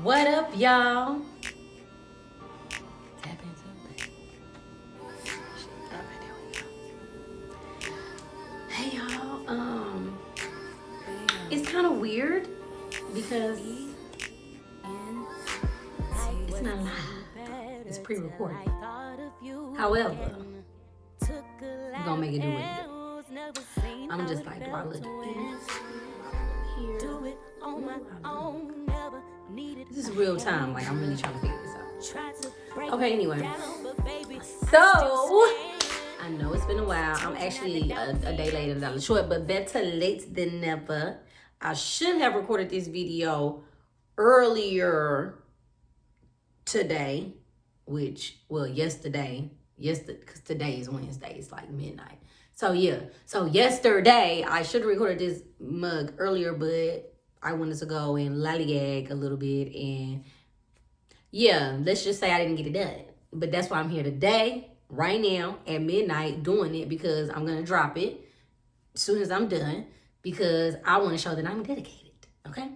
What up, y'all? Tap into it. Alright, there we go. Hey, y'all. It's kind of weird because it's not live. It's pre-recorded. However, we're gonna make it do what it do. I'm just like, do I look here? This is real time. Like, I'm really trying to figure this out. Okay, anyway. So, I know it's been a while. I'm actually a day later than short, but better late than never. I should have recorded this video earlier today, yesterday, because today is Wednesday. It's like midnight. So, yeah. So, yesterday, I should have recorded this mug earlier, but I wanted to go and lollygag a little bit. And, yeah, let's just say I didn't get it done. But that's why I'm here today, right now, at midnight, doing it, because I'm going to drop it as soon as I'm done, because I want to show that I'm dedicated, okay?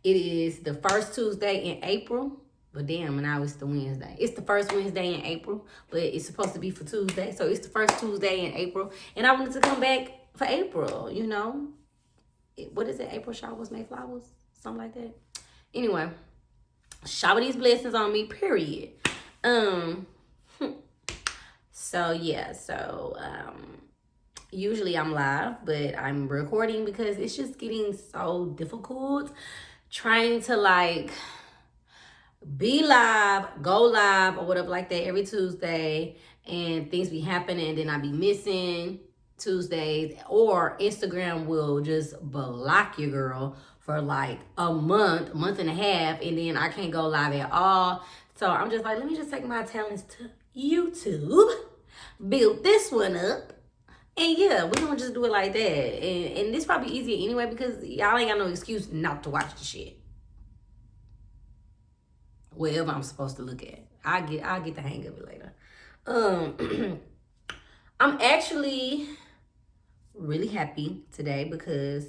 It is the first Tuesday in April. But damn, and now it's the Wednesday. It's the first Wednesday in April, but it's supposed to be for Tuesday. So it's the first Tuesday in April. And I wanted to come back for April, you know. What is it? April showers make flowers? Something like that. Anyway, shower these blessings on me, period. So, yeah. So, usually I'm live, but I'm recording because it's just getting so difficult trying to, like, be live, go live, or whatever like that every Tuesday, and things be happening, and then I be missing Tuesdays, or Instagram will just block your girl for like a month and a half, and then I can't go live at all. So I'm just like, let me just take my talents to YouTube, build this one up, and yeah, we're gonna just do it like that. And this probably easier anyway, because y'all ain't got no excuse not to watch the shit. Whatever I'm supposed to look at. I'll get the hang of it later. I'm actually really happy today because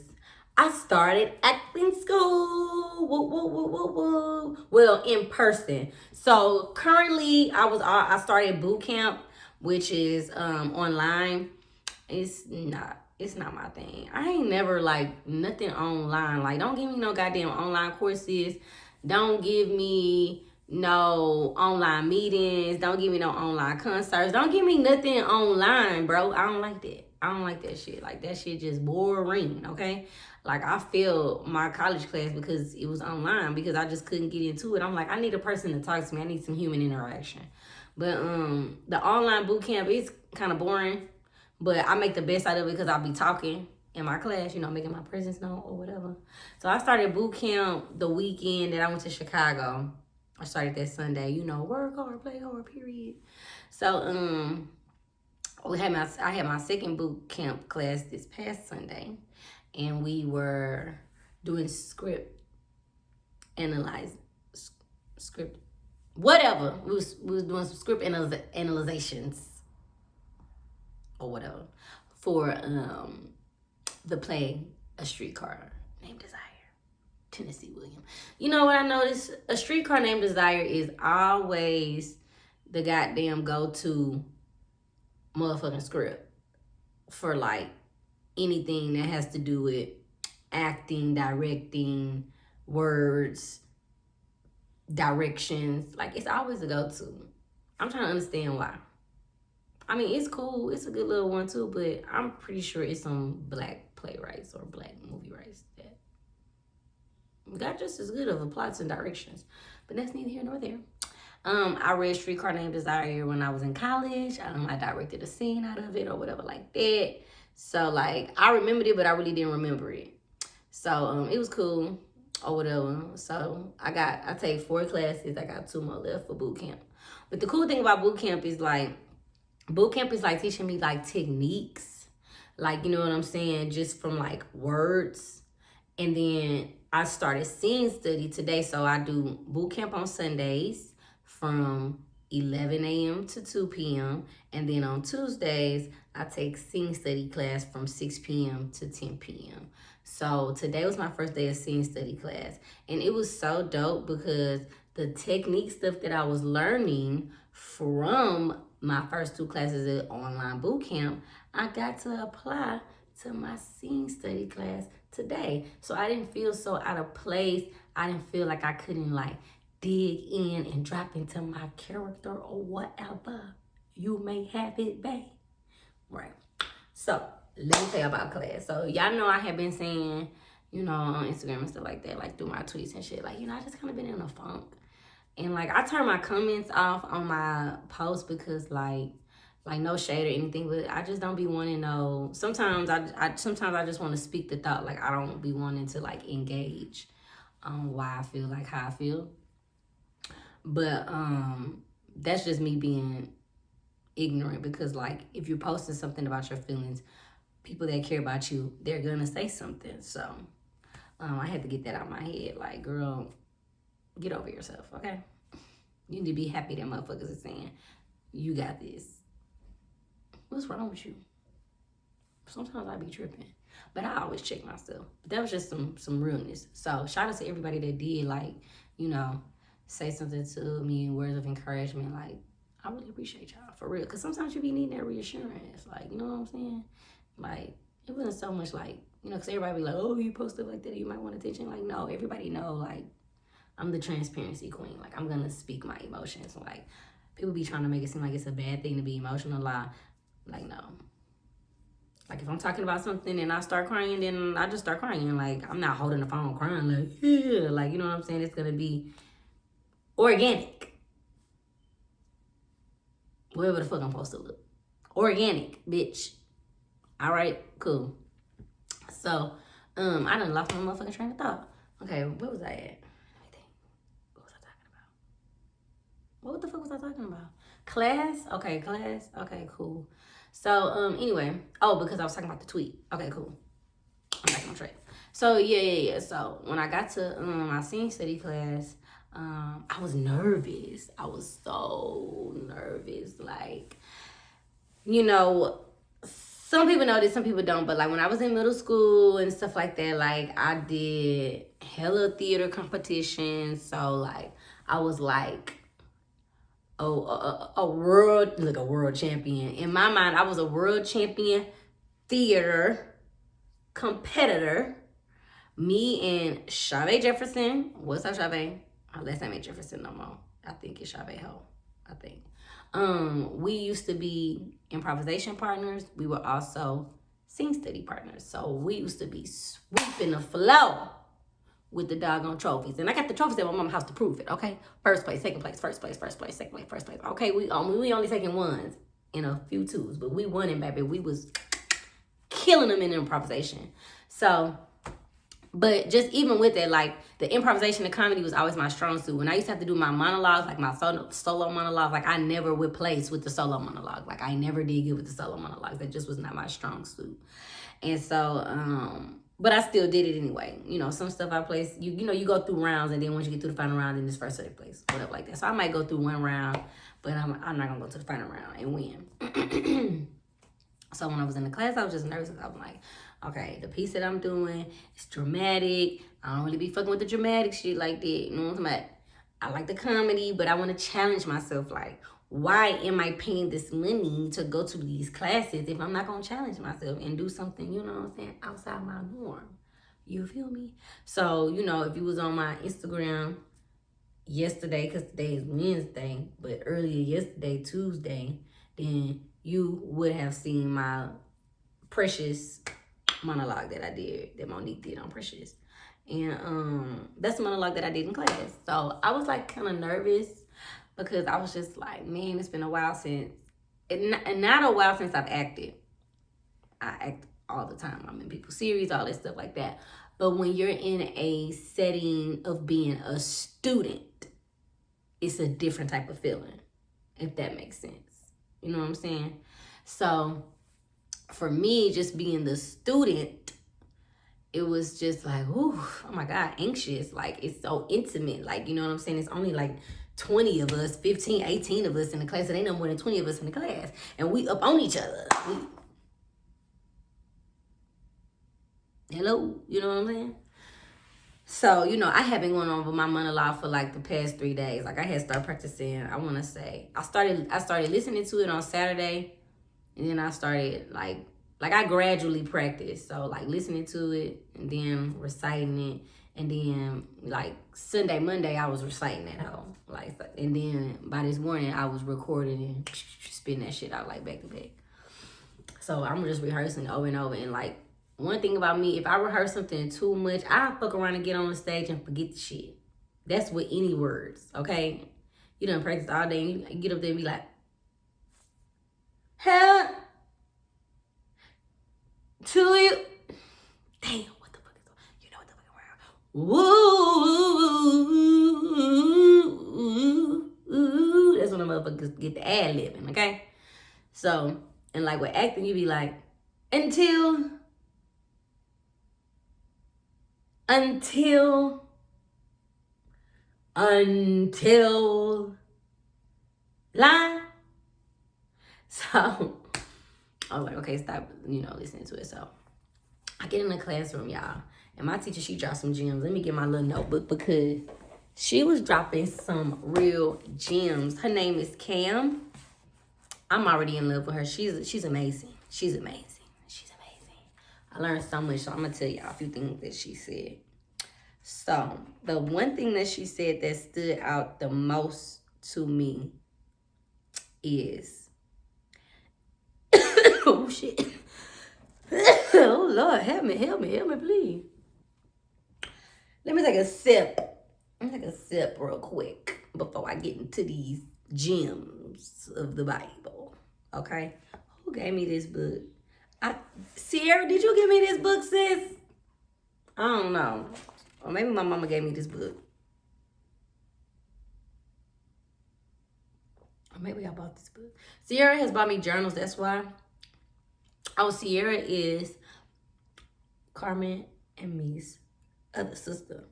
I started acting school. Woo, woo, woo, woo, woo. Well, in person. So currently I started boot camp, which is online. It's not my thing. I ain't never like nothing online. Like, don't give me no goddamn online courses. Don't give me no online meetings. Don't give me no online concerts. Don't give me nothing online, bro. I don't like that. I don't like that shit. Like, that shit just boring, okay? Like, I failed my college class because it was online, because I just couldn't get into it. I'm like, I need a person to talk to me. I need some human interaction. But the online boot camp is kind of boring, but I make the best out of it because I'll be talking in my class, you know, making my presence known or whatever. So I started boot camp the weekend that I went to Chicago. I started that Sunday, you know, work hard, play hard, period. So I had my second boot camp class this past Sunday, and we were doing script whatever. We was doing some script analyzations or whatever for the play A Streetcar Named Desire, Tennessee Williams. You know what I noticed? A Streetcar Named Desire is always the goddamn go-to motherfucking script for like anything that has to do with acting, directing, words, directions. Like, it's always a go-to. I'm trying to understand why. I mean, it's cool. It's a good little one too, but I'm pretty sure it's some black playwrights or black movie writers that got just as good of a plots and directions. But that's neither here nor there. I read Streetcar Named Desire when I was in college. I directed a scene out of it or whatever like that. So, like, I remembered it, but I really didn't remember it. So, it was cool or whatever. So, I take 4 classes. I got 2 more left for boot camp. But the cool thing about boot camp is, like, teaching me, like, techniques. Like, you know what I'm saying? Just from, like, words. And then I started scene study today. So, I do boot camp on Sundays from 11 a.m. to 2 p.m. And then on Tuesdays, I take scene study class from 6 p.m. to 10 p.m. So today was my first day of scene study class. And it was so dope because the technique stuff that I was learning from my first 2 classes at online boot camp, I got to apply to my scene study class today. So I didn't feel so out of place. I didn't feel like I couldn't like dig in and drop into my character or whatever you may have it, babe. Right. So let me tell you about class. So y'all know I have been saying, you know, on Instagram and stuff like that, like through my tweets and shit, like, you know, I just kind of been in a funk. And like I turn my comments off on my posts because like no shade or anything, but I just don't be wanting to know. Sometimes I just want to speak the thought. Like I don't be wanting to like engage on why I feel like how I feel. But that's just me being ignorant because like if you're posting something about your feelings, people that care about you, they're gonna say something. So I had to get that out of my head. Like, girl, get over yourself, okay? You need to be happy that motherfuckers are saying, you got this. What's wrong with you? Sometimes I be tripping, but I always check myself. But that was just some realness. So shout out to everybody that did, like, you know, say something to me, words of encouragement. Like, I really appreciate y'all, for real. Because sometimes you be needing that reassurance. Like, you know what I'm saying? Like, it wasn't so much like, you know, because everybody be like, oh, you posted like that, you might want attention. Like, no, everybody know, like, I'm the transparency queen. Like, I'm going to speak my emotions. Like, people be trying to make it seem like it's a bad thing to be emotional. Like, no. Like, if I'm talking about something and I start crying, then I just start crying. Like, I'm not holding the phone crying. Like, yeah. Like, you know what I'm saying? It's going to be organic. Whatever the fuck I'm supposed to look. Organic, bitch. All right, cool. So, I done lost my motherfucking train of thought. Okay, where was I at? What was I talking about? What the fuck was I talking about? Class? Okay, class. Okay, cool. So, anyway. Oh, because I was talking about the tweet. Okay, cool. I'm back on track. So, yeah. So, when I got to my scene study class, I was nervous. I was so nervous. Like, you know, some people know this, some people don't, but like when I was in middle school and stuff like that, like I did hella theater competitions. So like I was like a world champion. In my mind, I was a world champion theater competitor. Me and Chavez Jefferson. What's up, Chavez? Our last name ain't Jefferson no more. I think it's Chavez Ho. I think. We used to be improvisation partners. We were also scene study partners. So we used to be sweeping the floor with the doggone trophies. And I got the trophies at my mama's house to prove it, okay? First place, second place, first place, second place, first place. Okay, we only taking ones and a few twos, but we won it, baby. We was killing them in improvisation. So, but just even with that, like the improvisation and comedy was always my strong suit. When I used to have to do my monologues, like my solo monologues, like I never would place with the solo monologue. Like I never did good with the solo monologues. That just was not my strong suit. And so, but I still did it anyway. You know, some stuff I place, you know, you go through rounds, and then once you get through the final round, then it's first, second place, whatever like that. So I might go through one round, but I'm not gonna go to the final round and win. So when I was in the class, I was just nervous. I was like, okay, the piece that I'm doing is dramatic. I don't really be fucking with the dramatic shit like that. You know what I'm talking about? I like the comedy, but I want to challenge myself. Like, why am I paying this money to go to these classes if I'm not going to challenge myself and do something, you know what I'm saying, outside my norm? You feel me? So, you know, if you was on my Instagram yesterday, because today is Wednesday, but earlier yesterday, Tuesday, then you would have seen my Precious monologue that I did, that Monique did on Precious. And that's the monologue that I did in class. So I was like kind of nervous because I was just like, man, it's been a while since, and not a while since I've acted. I act all the time. I'm in people's series, all that stuff like that. But when you're in a setting of being a student, it's a different type of feeling, if that makes sense. You know what I'm saying? So for me, just being the student, it was just like, ooh, oh my God, anxious. Like, it's so intimate. Like, you know what I'm saying? It's only like 20 of us, 15, 18 of us in the class. It ain't no more than 20 of us in the class. And we up on each other. Hello, you know what I'm saying? So, you know, I have been going on with my monologue for like the past 3 days. Like I had started practicing, I wanna say. I started listening to it on Saturday, and then I started like I gradually practiced. So like listening to it and then reciting it. And then like Sunday, Monday, I was reciting at home. Like, and then by this morning I was recording and spitting that shit out like back to back. So I'm just rehearsing over and over. And like one thing about me, if I rehearse something too much, I fuck around and get on the stage and forget the shit. That's with any words, okay? You done practice all day and you get up there and be like, help to you. Damn, what the fuck is on? You know what the fuck around. Woo. That's when the motherfuckers get the ad libbing, okay? So, and like with acting, you be like, until line. So I was like, okay, stop, listening to it. So I get in the classroom, y'all, and my teacher, she dropped some gems. Let me get my little notebook because she was dropping some real gems. Her name is Cam. I'm already in love with her. She's amazing. She's amazing. I learned so much, so I'm going to tell y'all a few things that she said. So, the one thing that she said that stood out the most to me is, oh, shit. Oh, Lord, help me, please. Let me take a sip. Real quick before I get into these gems of the Bible. Okay? Who gave me this book? Sierra, did you give me this book, sis? I don't know. Or maybe my mama gave me this book. Or maybe I bought this book. Sierra has bought me journals, that's why. Oh, Sierra is Carmen and me's other sister.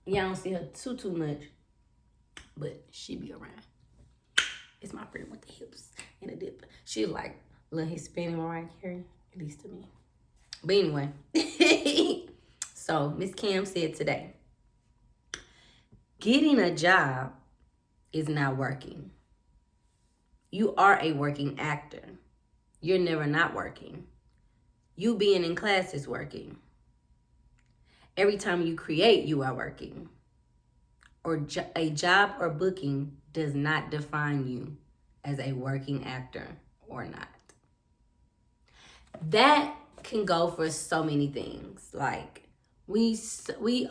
Yeah, I don't see her too much, but she be around. It's my friend with the hips and the dip. She's like little Hispanic Mariah Carey, at least to me. But anyway, so Miss Cam said today, getting a job is not working. You are a working actor. You're never not working. You being in class is working. Every time you create, you are working. Or a job or booking does not define you as a working actor or not. That can go for so many things. Like we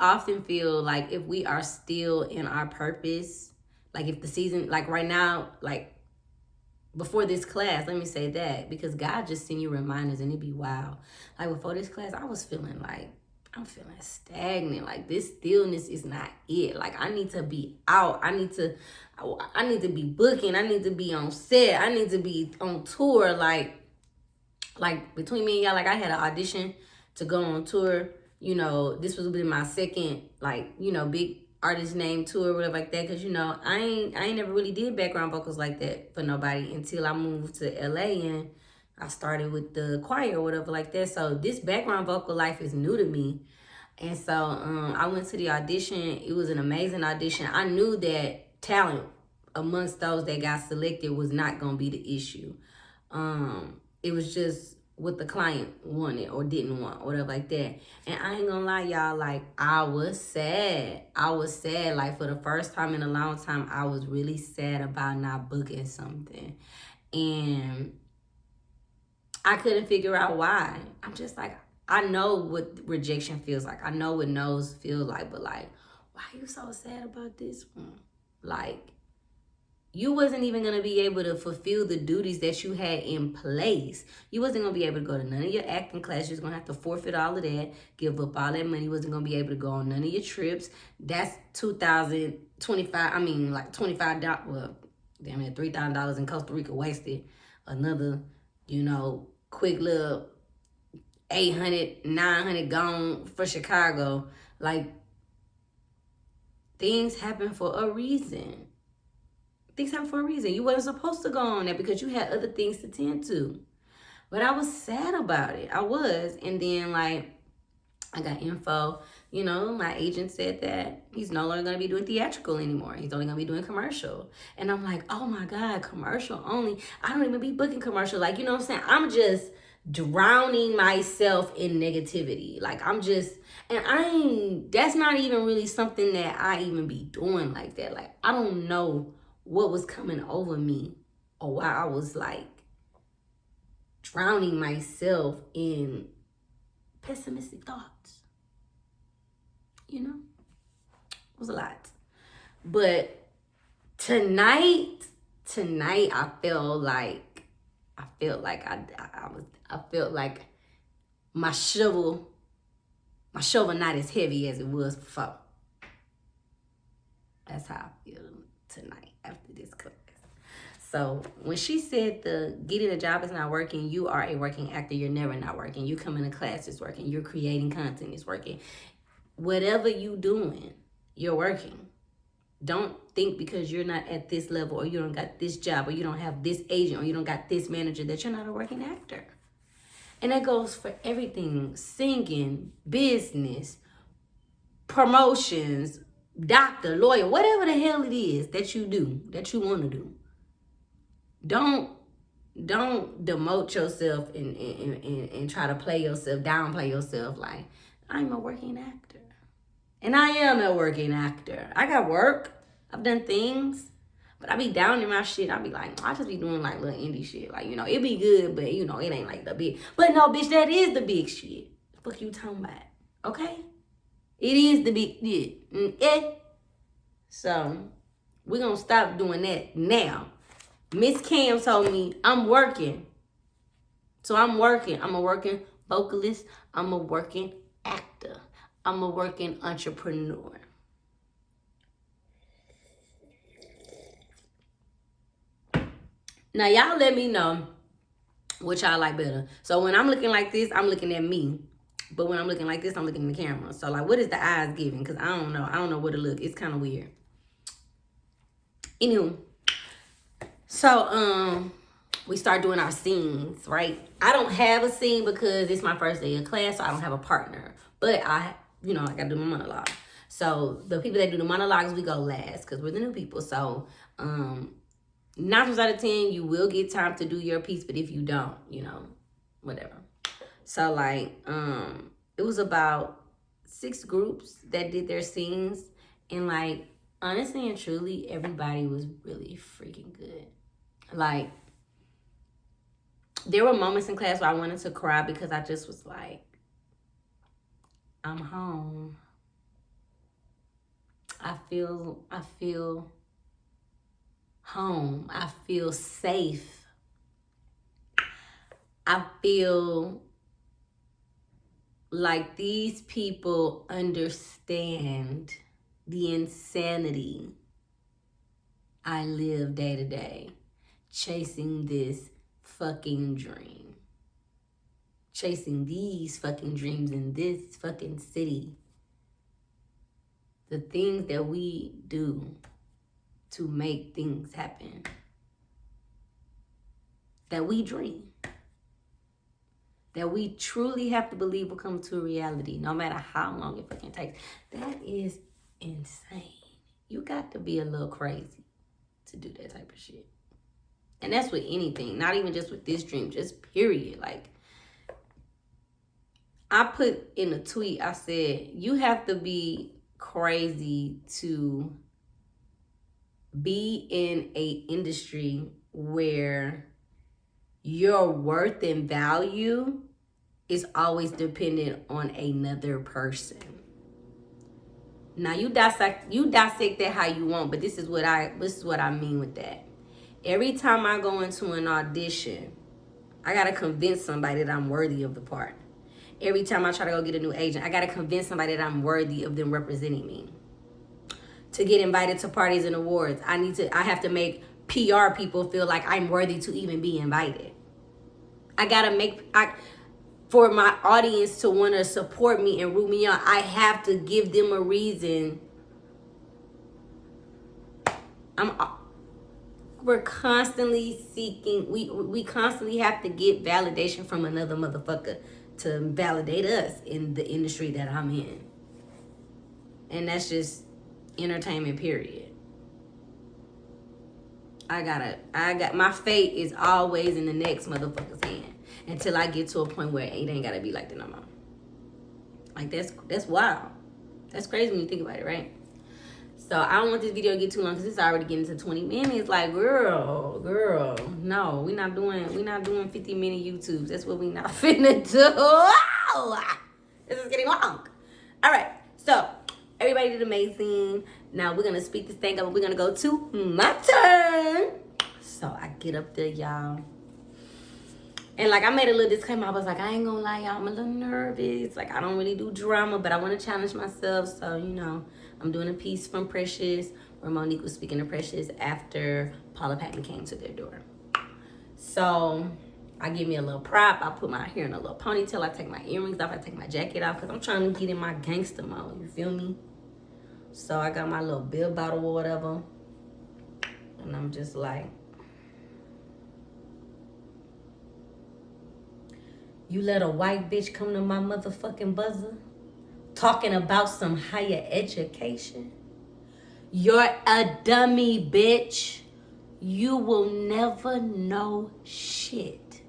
often feel like if we are still in our purpose, like if the season, like right now, like before this class, let me say that, because God just send you reminders and it be wild. Like before this class, I was feeling like, I'm feeling stagnant. Like this stillness is not it. Like I need to be out. I need to be booking. I need to be on set. I need to be on tour. Like between me and y'all, like I had an audition to go on tour. You know, this was been my second, like, big artist name tour, whatever like that. Cause I ain't never really did background vocals like that for nobody until I moved to LA and I started with the choir or whatever like that. So this background vocal life is new to me. And so I went to the audition. It was an amazing audition. I knew that talent amongst those that got selected was not going to be the issue. It was just what the client wanted or didn't want, or whatever like that. And I ain't gonna lie, y'all, like I was sad. Like for the first time in a long time, I was really sad about not booking something. And I couldn't figure out why. I'm just like, I know what rejection feels like. I know what no's feel like, but like, why are you so sad about this one? Like, you wasn't even going to be able to fulfill the duties that you had in place. You wasn't going to be able to go to none of your acting classes. You was going to have to forfeit all of that, give up all that money. You wasn't going to be able to go on none of your trips. That's $2,025. I mean, like $25. Well, damn it, $3,000 in Costa Rica wasted. Another, quick little 800, 900 gone for Chicago. Like, things happen for a reason. You wasn't supposed to go on that because you had other things to tend to. But I was sad about it. I was. And then, like, I got info. You know, my agent said that he's no longer going to be doing theatrical anymore. He's only going to be doing commercial. And I'm like, oh my God, commercial only. I don't even be booking commercial. Like, you know what I'm saying? I'm just drowning myself in negativity. Like, I'm just, and that's not even really something that I even be doing like that. Like, I don't know what was coming over me or why I was like drowning myself in pessimistic thoughts. You know, it was a lot. But tonight I felt like my shovel not as heavy as it was before. That's how I feel tonight after this class. So when she said the getting a job is not working, you are a working actor. You're never not working. You come into class, it's working. You're creating content, it's working. Whatever you doing, you're working. Don't think because you're not at this level or you don't got this job or you don't have this agent or you don't got this manager that you're not a working actor. And that goes for everything. Singing, business, promotions, doctor, lawyer, whatever the hell it is that you do, that you want to do. Don't demote yourself and try to play yourself, downplay yourself like, I'm a working actor. And I am a working actor. I got work. I've done things. But I be down in my shit. I be like, I just be doing like little indie shit. Like, you know, it be good, but you know, it ain't like the big. But no, bitch, that is the big shit. The fuck you talking about? Okay? It is the big shit. So, we're gonna stop doing that now. Miss Cam told me I'm working. So I'm working. I'm a working vocalist. I'm a working actor. I'm a working entrepreneur. Now, y'all let me know what y'all like better. So when I'm looking like this, I'm looking at me. But when I'm looking like this, I'm looking in the camera. So, like, what is the eyes giving? Because I don't know. I don't know where to look. It's kind of weird. Anywho. So, we start doing our scenes, right? I don't have a scene because it's my first day of class, so I don't have a partner. But I gotta do my monologue. So the people that do the monologues, we go last because we're the new people. So 9 times out of 10, you will get time to do your piece, but if you don't, whatever. So like, it was about 6 groups that did their scenes, and like, honestly and truly, everybody was really freaking good. Like, there were moments in class where I wanted to cry because I just was like, I'm home. I feel home. I feel safe. I feel like these people understand the insanity I live day to day, chasing this fucking dream. Chasing these fucking dreams in this fucking city. The things that we do to make things happen. That we dream. That we truly have to believe will come to reality, no matter how long it fucking takes. That is insane. You got to be a little crazy to do that type of shit. And that's with anything, not even just with this dream, just period. Like, I put in a tweet, I said, you have to be crazy to be in a industry where your worth and value is always dependent on another person. Now you dissect that how you want, but this is what I mean with that. Every time I go into an audition, I gotta convince somebody that I'm worthy of the part. Every time I try to go get a new agent, I gotta convince somebody that I'm worthy of them representing me. To get invited to parties and awards, I have to make PR people feel like I'm worthy to even be invited. For my audience to want to support me and root me on, I have to give them a reason. we're constantly seeking, we constantly have to get validation from another motherfucker to validate us in the industry that I'm in. And that's just entertainment, period. My fate is always in the next motherfucker's hand until I get to a point where it ain't gotta be like that no more. Like, that's wild. That's crazy when you think about it, right? So I don't want this video to get too long because it's already getting to 20 minutes. Like, girl, no, we're not doing 50-minute YouTubes. That's what we not finna do. Oh, this is getting long. All right, so everybody did amazing. Now we're gonna speed this thing up and we're gonna go to my turn. So I get up there, y'all. And like, I made a little disclaimer. I was like, I ain't gonna lie, y'all, I'm a little nervous. Like, I don't really do drama, but I want to challenge myself. So, you know, I'm doing a piece from Precious where Monique was speaking to Precious after Paula Patton came to their door. So I give me a little prop. I put my hair in a little ponytail. I take my earrings off. I take my jacket off because I'm trying to get in my gangster mode. You feel me? So I got my little bill bottle or whatever. And I'm just like, you let a white bitch come to my motherfucking buzzer talking about some higher education? You're a dummy, bitch. You will never know shit.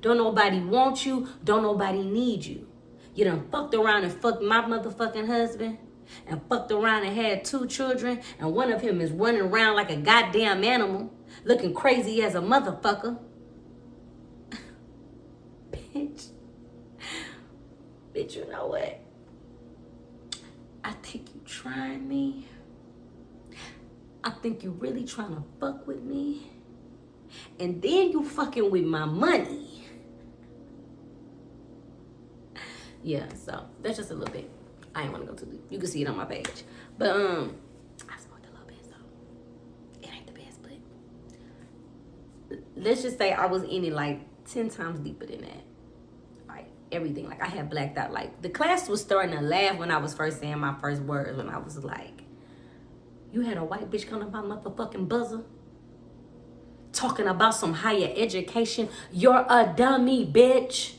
Don't nobody want you. Don't nobody need you. You done fucked around and fucked my motherfucking husband and fucked around and had 2 children, and one of him is running around like a goddamn animal, looking crazy as a motherfucker. Bitch, you know what? I think you trying me. I think you really trying to fuck with me. And then you fucking with my money. Yeah, so that's just a little bit. I ain't want to go too deep. You can see it on my page. But, I smoked a little bit, so it ain't the best, but let's just say I was in it like 10 times deeper than that. Everything. Like, I had blacked out. Like, the class was starting to laugh when I was first saying my first words, when I was like, you had a white bitch come to my motherfucking buzzer talking about some higher education. You're a dummy, bitch.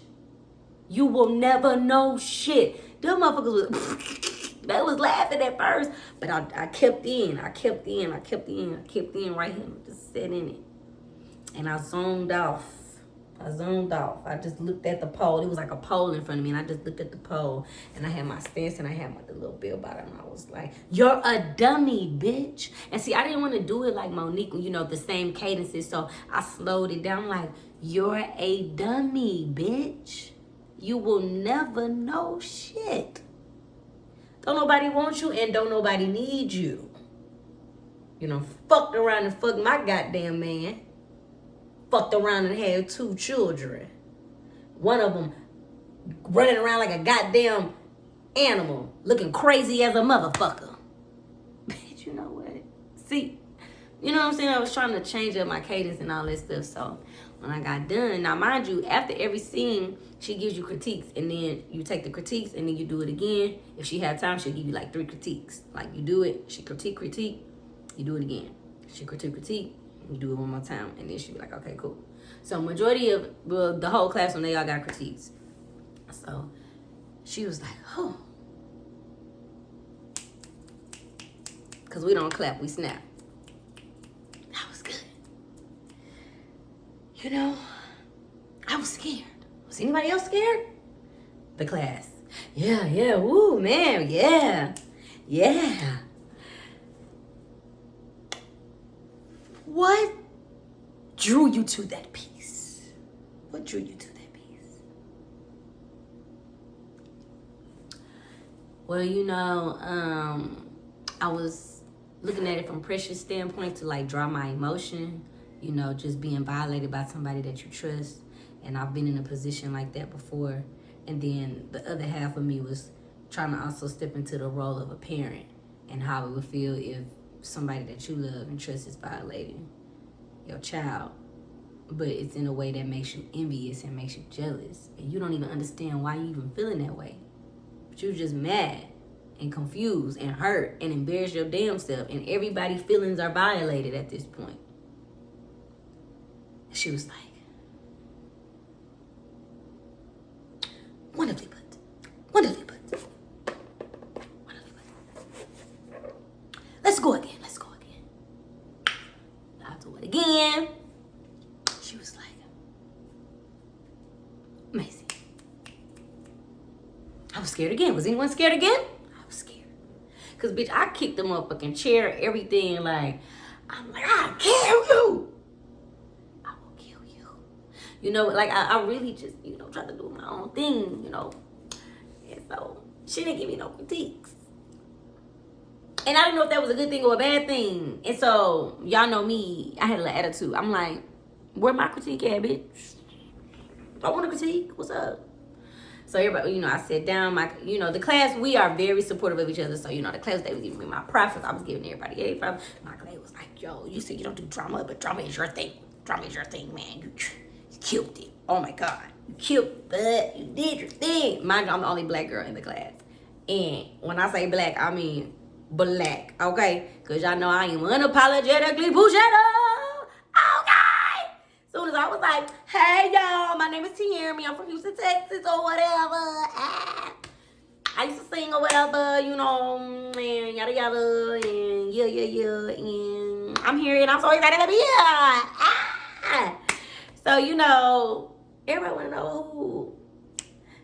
You will never know shit. Them motherfuckers was they was laughing at first, but I kept in right here, just sat in it, and I zoned off. I just looked at the pole. It was like a pole in front of me, and I just looked at the pole, and I had my stance, and I had the little bill bottom, and I was like, you're a dummy, bitch. And see, I didn't want to do it like Monique, you know, the same cadences, so I slowed it down like, you're a dummy, bitch. You will never know shit. Don't nobody want you, and don't nobody need you. You know, fucked around and fucked my goddamn man. Fucked around and had 2 children. One of them running around like a goddamn animal, looking crazy as a motherfucker. Bitch, you know what? See, you know what I'm saying? I was trying to change up my cadence and all that stuff. So when I got done, now mind you, after every scene, she gives you critiques, and then you take the critiques and then you do it again. If she had time, she'll give you like 3 critiques. Like, you do it, she critique, you do it again. She critique. You do it one more time, and then she'd be like, okay, cool. So majority of, well, the whole class, when they all got critiques. So she was like, oh. Because we don't clap, we snap. That was good. You know, I was scared. Was anybody else scared? The class. Yeah, woo, man, yeah. What drew you to that piece? What drew you to that piece? Well, you know, I was looking at it from Precious' standpoint to like draw my emotion, you know, just being violated by somebody that you trust. And I've been in a position like that before. And then the other half of me was trying to also step into the role of a parent and how it would feel if somebody that you love and trust is violating your child, but it's in a way that makes you envious and makes you jealous, and you don't even understand why you even feeling that way, but you're just mad and confused and hurt and embarrass your damn self, and everybody's feelings are violated at this point. She was like, wonderfully put. Wonderfully put. Wonderfully put. Let's go again. Let's go again. I'll do it again. She was like, amazing. I was scared again. Was anyone scared again? I was scared. Because, bitch, I kicked the motherfucking chair, everything. Like, I'm like, I'll kill you. I will kill you. You know, like, I really just, you know, try to do my own thing, you know. And so, she didn't give me no critiques. And I didn't know if that was a good thing or a bad thing. And so, y'all know me. I had a little attitude. I'm like, where my critique at, bitch? I want a critique. What's up? So everybody, you know, I sat down. The class, we are very supportive of each other. So, you know, the class, they was giving me my props. I was giving everybody A props. My class was like, yo, you said you don't do drama, but drama is your thing. Drama is your thing, man. You killed it. Oh, my God. You killed it. You did your thing. Mind you, I'm the only black girl in the class. And when I say black, I mean black, okay? Because y'all know I am unapologetically bullshit. Soon as I was like, hey, y'all, my name is Tiaramy. I'm from Houston, Texas, or whatever. I used to sing or whatever, you know, and yada, yada, and yeah. And I'm here, and I'm so excited to be here. So, you know, everybody want to know who.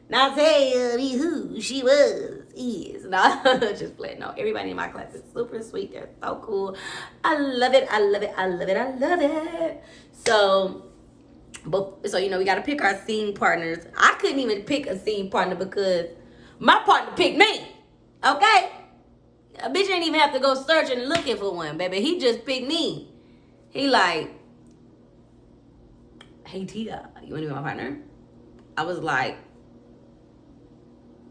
Now tell me who she is. No, just playing. No, everybody in my class is super sweet. They're so cool. I love it. So, you know, we got to pick our scene partners. I couldn't even pick a scene partner because my partner picked me. Okay? A bitch ain't even have to go searching and looking for one, baby. He just picked me. He like, hey, Tia, you want to be my partner? I was like,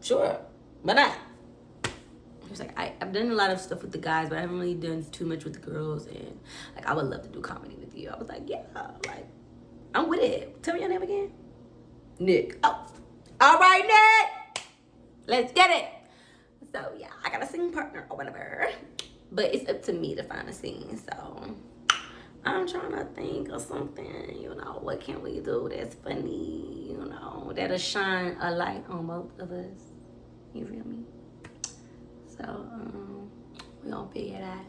sure, but not. He was like, I've done a lot of stuff with the guys, but I haven't really done too much with the girls, and like I would love to do comedy with you. I was like, yeah, like I'm with it. Tell me your name again. Nick. Oh, all right, Nick. Let's get it. So yeah, I got a singing partner or whatever, but it's up to me to find a scene. So I'm trying to think of something. You know, what can we do that's funny? You know, that'll shine a light on both of us. You feel me? So, we gonna figure it out.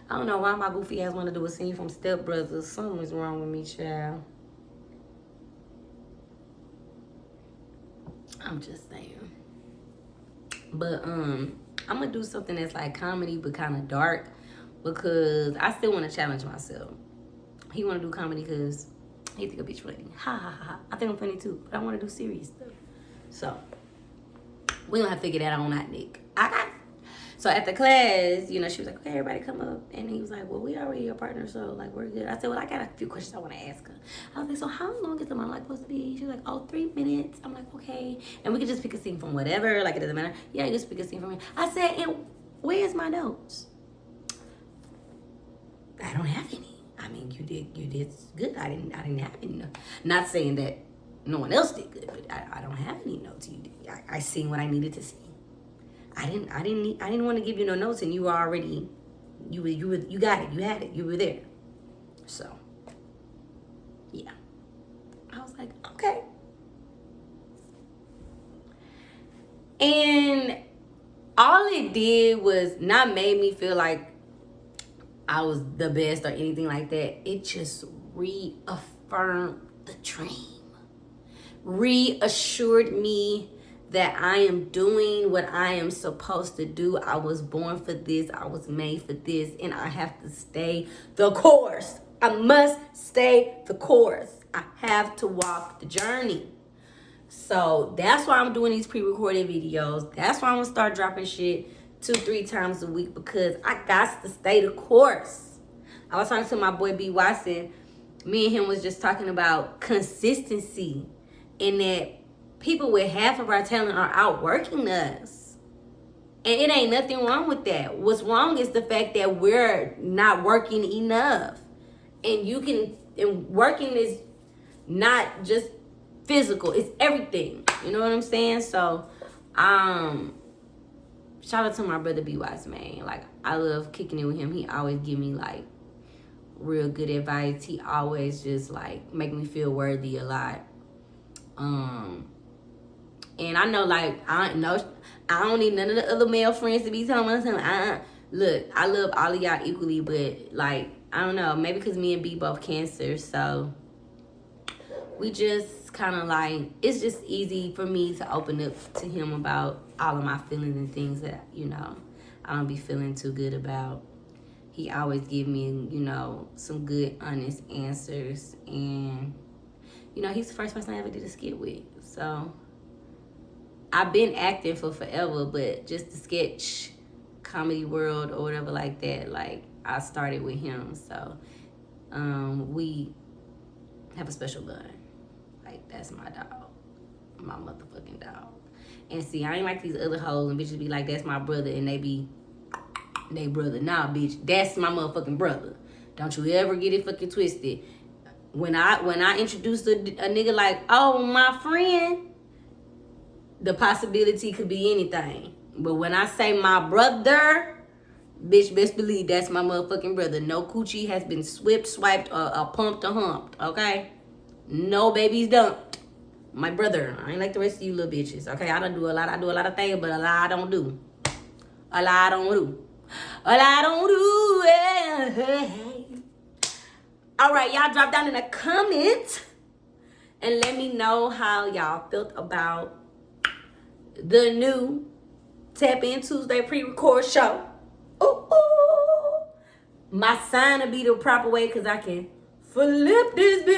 I don't know why my goofy ass want to do a scene from Step Brothers. Something's wrong with me, child. I'm just saying. But, I'm gonna do something that's like comedy but kind of dark because I still want to challenge myself. He want to do comedy because he think a bitch funny. Ha, ha, ha. I think I'm funny too, but I want to do serious stuff. So, we gonna have to figure that out, not Nick. I got it. So at the class, you know, she was like, okay, everybody come up. And he was like, well, we already your partner, so, like, we're good. I said, well, I got a few questions I want to ask her. I was like, so how long is the monologue supposed to be? She was like, oh, 3 minutes. I'm like, okay. And we could just pick a scene from whatever. Like, it doesn't matter. Yeah, you just pick a scene from me. I said, and where's my notes? I don't have any. I mean, you did good. I didn't have any notes. Not saying that no one else did good, but I don't have any notes. I seen what I needed to see. I didn't want to give you no notes, and you were already, you got it, you had it, you were there. So, yeah. I was like, okay. And all it did was not made me feel like I was the best or anything like that. It just reaffirmed the dream. Reassured me that I am doing what I am supposed to do. I was born for this. I was made for this. And I have to stay the course. I must stay the course. I have to walk the journey. So that's why I'm doing these pre-recorded videos. That's why I'm going to start dropping shit 2-3 times a week, because I got to stay the course. I was talking to my boy B. Watson. Me and him was just talking about consistency, and that people with half of our talent are outworking us. And it ain't nothing wrong with that. What's wrong is the fact that we're not working enough. And working is not just physical, it's everything. You know what I'm saying? So, shout out to my brother B. Wise, man. Like, I love kicking it with him. He always give me, like, real good advice. He always just like make me feel worthy a lot. And I know, like, I don't need none of the other male friends to be telling me something. Look, I love all of y'all equally, but like, I don't know, maybe because me and B both Cancer, so we just kind of like, it's just easy for me to open up to him about all of my feelings and things that, you know, I don't be feeling too good about. He always give me, you know, some good, honest answers. And, you know, he's the first person I ever did a skit with. So, I've been acting for forever, but just the sketch comedy world or whatever like that, like, I started with him. So, we have a special bond. Like, that's my dog. My motherfucking dog. And see, I ain't like these other hoes and bitches be like, that's my brother, and they be they brother. Nah, bitch, that's my motherfucking brother. Don't you ever get it fucking twisted. When I introduce a nigga like, oh, my friend, the possibility could be anything. But when I say my brother, bitch, best believe that's my motherfucking brother. No coochie has been swipped, swiped, or pumped or humped, okay? No babies dumped. My brother. I ain't like the rest of you little bitches, okay? I do a lot of things, but a lot I don't do. A lot I don't do. A lot I don't do. All right, y'all drop down in the comments and let me know how y'all felt about the new TapIn Tuesday pre-record show. Ooh, ooh. My sign will be the proper way because I can flip this bitch.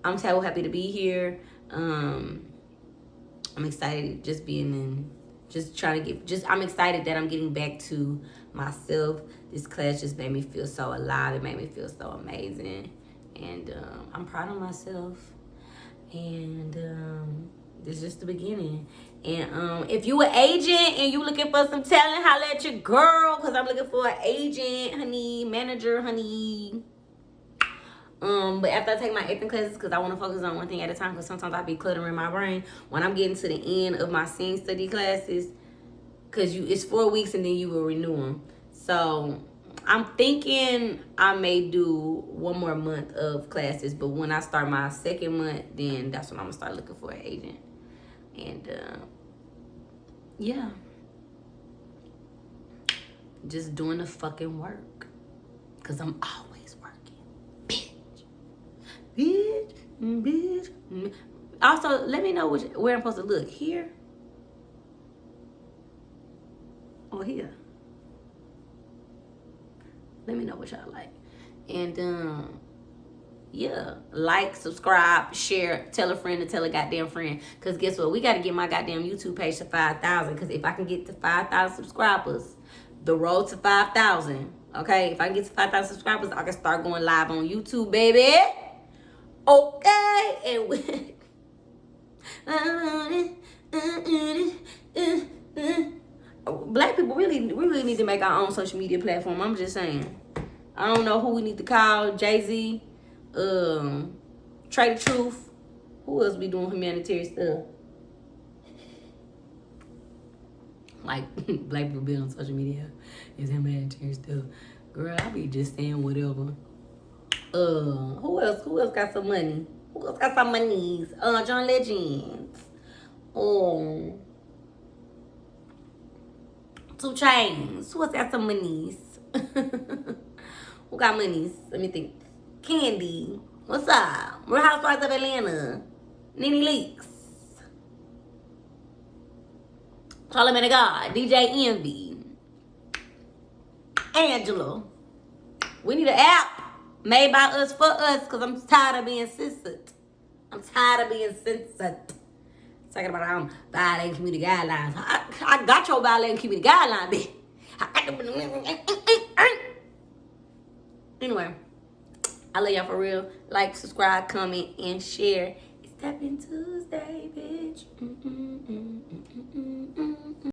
I'm so happy to be here. I'm excited just being in, just trying to get, I'm excited that I'm getting back to myself. This class just made me feel so alive. It made me feel so amazing. And I'm proud of myself. And this is just the beginning. And if you an agent and you looking for some talent, holla at your girl, because I'm looking for an agent, honey, manager, honey. But after I take my acting classes, because I want to focus on one thing at a time, because sometimes I be cluttering my brain. When I'm getting to the end of my scene study classes, because it's 4 weeks and then you will renew them. So I'm thinking I may do 1 more month of classes, but when I start my 2nd month, then that's when I'm going to start looking for an agent. And, yeah. Just doing the fucking work. Because I'm always working. Bitch. Also, let me know where I'm supposed to look. Here? Or here? Let me know what y'all like. And, yeah. Like, subscribe, share, tell a friend to tell a goddamn friend. Because guess what? We got to get my goddamn YouTube page to 5,000. Because if I can get to 5,000 subscribers, the road to 5,000, okay? If I can get to 5,000 subscribers, I can start going live on YouTube, baby. Okay? And Black people we really need to make our own social media platform. I'm just saying. I don't know who we need to call. Jay-Z, Trey the Truth. Who else be doing humanitarian stuff? Like, Black people be on social media is humanitarian stuff. Girl, I be just saying whatever. Who else got some money? Who else got some monies? John Legend. 2 Chainz. Who else got some monies? Who got monies? Let me think. Candy. What's up? Real Housewives of Atlanta. Nene Leakes. Charlamagne the God. DJ Envy. Angela. We need an app made by us for us, because I'm tired of being censored. Talking about violating community guidelines. I got your violating community guidelines, bitch. Anyway, I love y'all for real. Like, subscribe, comment, and share. It's TapIn Tuesday, bitch.